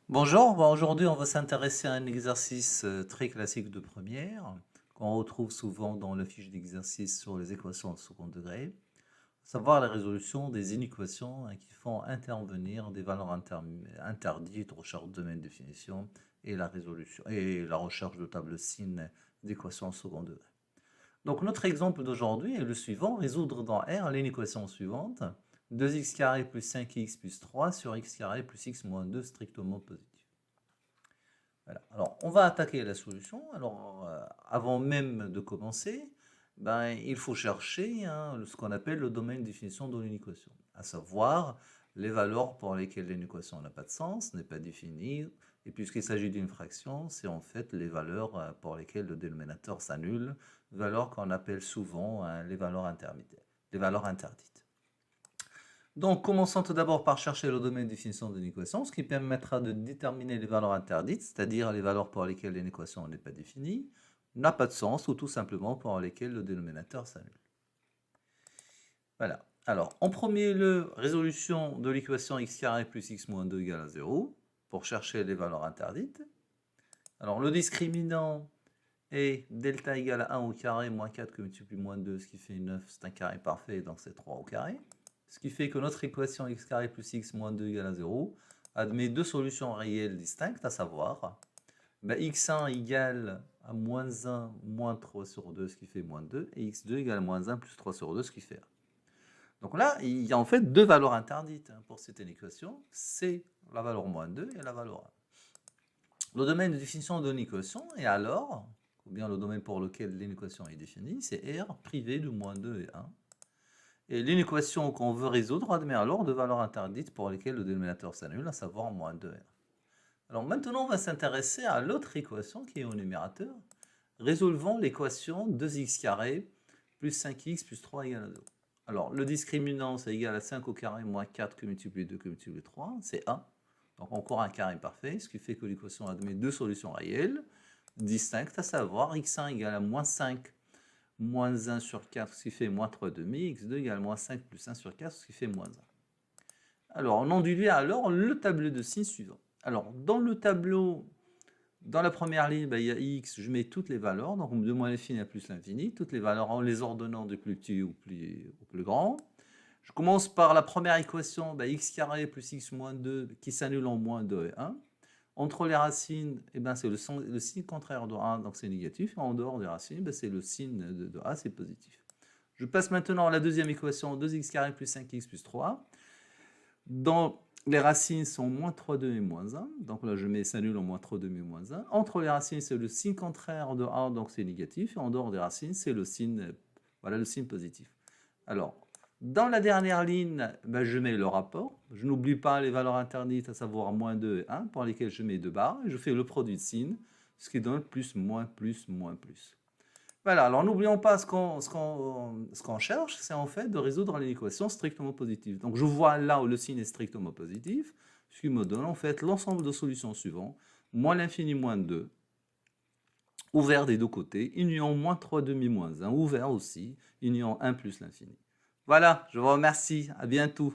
Bonjour, aujourd'hui on va s'intéresser à un exercice très classique de première qu'on retrouve souvent dans la fiche d'exercice sur les équations au second degré, à savoir la résolution des inéquations qui font intervenir des valeurs interdites, recherche de domaine de définition et la résolution et la recherche de table signe d'équations au second degré. Donc notre exemple d'aujourd'hui est le suivant: résoudre dans R l'inéquation suivante: 2x carré plus 5x plus 3 sur x carré plus x moins 2 strictement positif. Voilà. Alors, on va attaquer la solution. Alors, avant même de commencer, il faut chercher ce qu'on appelle le domaine de définition de l'inéquation, à savoir les valeurs pour lesquelles l'inéquation n'a pas de sens, n'est pas définie, et puisqu'il s'agit d'une fraction, c'est en fait les valeurs pour lesquelles le dénominateur s'annule, valeurs qu'on appelle souvent les valeurs intermédiaires, les valeurs interdites. Donc, commençons tout d'abord par chercher le domaine de définition d'une équation, ce qui permettra de déterminer les valeurs interdites, c'est-à-dire les valeurs pour lesquelles une équation n'est pas définie, n'a pas de sens, ou tout simplement pour lesquelles le dénominateur s'annule. Voilà. Alors, en premier lieu, résolution de l'équation x carré plus x moins 2 égale à 0, pour chercher les valeurs interdites. Alors, le discriminant est delta égale à 1 au carré moins 4 que multiplie moins 2, ce qui fait 9, c'est un carré parfait, donc c'est 3 au carré. Ce qui fait que notre équation x carré plus x moins 2 égale à 0 admet deux solutions réelles distinctes, à savoir x1 égale à moins 1 moins 3 sur 2, ce qui fait moins 2, et x2 égale à moins 1 plus 3 sur 2, ce qui fait 1. Donc là, il y a en fait deux valeurs interdites pour cette équation, c'est la valeur moins 2 et la valeur 1. Le domaine de définition de l'équation est alors, ou bien le domaine pour lequel l'équation est définie, c'est R privé de moins 2 et 1. Et l'inéquation qu'on veut résoudre admet alors deux valeurs interdites pour lesquelles le dénominateur s'annule, à savoir moins 2r. Alors maintenant, on va s'intéresser à l'autre équation qui est au numérateur. Résolvons l'équation 2x carré plus 5x plus 3 égale à 0. Alors, le discriminant, c'est égal à 5 au carré moins 4 que multiplié 2 que multiplié 3, c'est 1. Donc encore un carré parfait, ce qui fait que l'équation admet deux solutions réelles, distinctes, à savoir x1 égale à moins 5 moins 1 sur 4, ce qui fait moins 3 demi, x2 égale moins 5 plus 1 sur 4, ce qui fait moins 1. Alors, on enduit alors le tableau de signes suivant. Alors, dans le tableau, dans la première ligne, il y a x, je mets toutes les valeurs, donc de moins l'infini à plus l'infini, toutes les valeurs en les ordonnant du plus petit au plus grand. Je commence par la première équation, x carré plus x moins 2, qui s'annule en moins 2 et 1. Entre les racines, c'est le signe contraire de A, donc c'est négatif. En dehors des racines, c'est le signe de A, c'est positif. Je passe maintenant à la deuxième équation, 2x carré plus 5x plus 3. Dans les racines sont moins 3 demi moins 1. Donc là, je mets s'annule en moins 3 demi moins 1. Entre les racines, c'est le signe contraire de A, donc c'est négatif. Et en dehors des racines, c'est le signe, voilà, le signe positif. Alors, dans la dernière ligne, je mets le rapport. Je n'oublie pas les valeurs interdites, à savoir moins 2 et 1, pour lesquelles je mets deux barres. Et je fais le produit de signes, ce qui donne plus, moins, plus, moins, plus. Voilà, alors n'oublions pas ce qu'on cherche, c'est en fait de résoudre l'équation strictement positive. Donc je vois là où le signe est strictement positif, ce qui me donne en fait l'ensemble de solutions suivantes. Moins l'infini moins 2, ouvert des deux côtés, union moins 3 demi moins 1, ouvert aussi, union 1 plus l'infini. Voilà, je vous remercie, à bientôt.